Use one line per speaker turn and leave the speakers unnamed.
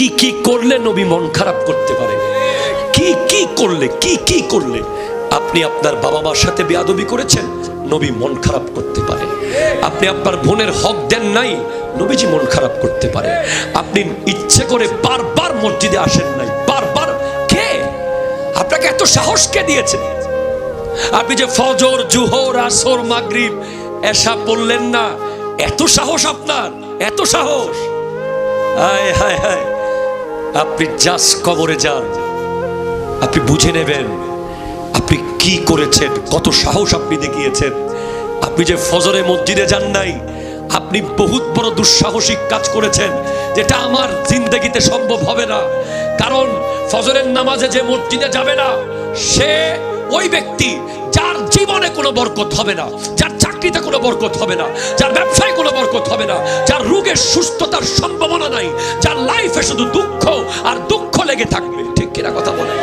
কি কি করলে নবী মন খারাপ করতে পারে? কি কি করলে, কি কি করলে? আপনি আপনার বাবা মার সাথে বেয়াদবি করেছেন, নবী মন খারাপ করতে পারে। আপনি আপনার বোনের হক দেন নাই, নবীজি মন খারাপ করতে পারে। আপনি ইচ্ছে করে বারবার মসজিদে আসেন নাই, বারবার। কে আপনাকে এত সাহস কে দিয়েছে? আপনি যে ফজর, জোহর, আসর, মাগরিব, এশা পড়লেন না, এত সাহস আপনার, এত সাহস! হায় হায় হায়! আপনি জাস্ট কবরে যান, আপনি বুঝে নেবেন আপনি কি করেছেন, কত সাহস আপনি দেখিয়েছেন। আপনি যে ফজরে মসজিদে যান নাই, আপনি বহুত বড় দুঃসাহসিক কাজ করেছেন, যেটা আমার জিন্দেগিতে সম্ভব হবে না। কারণ ফজরের নামাজে যে মসজিদে যাবে না, সে ওই ব্যক্তি যার জীবনে কোনো বরকত হবে না, যার চাকরিতে কোনো বরকত হবে না, যার ব্যবসায় কোনো বরকত হবে না, যার রোগের সুস্থতার সম্ভাবনা নাই, যার লাইফে শুধু দুঃখ আর দুঃখ লেগে থাকবে। ঠিক কিনা কথা বলে?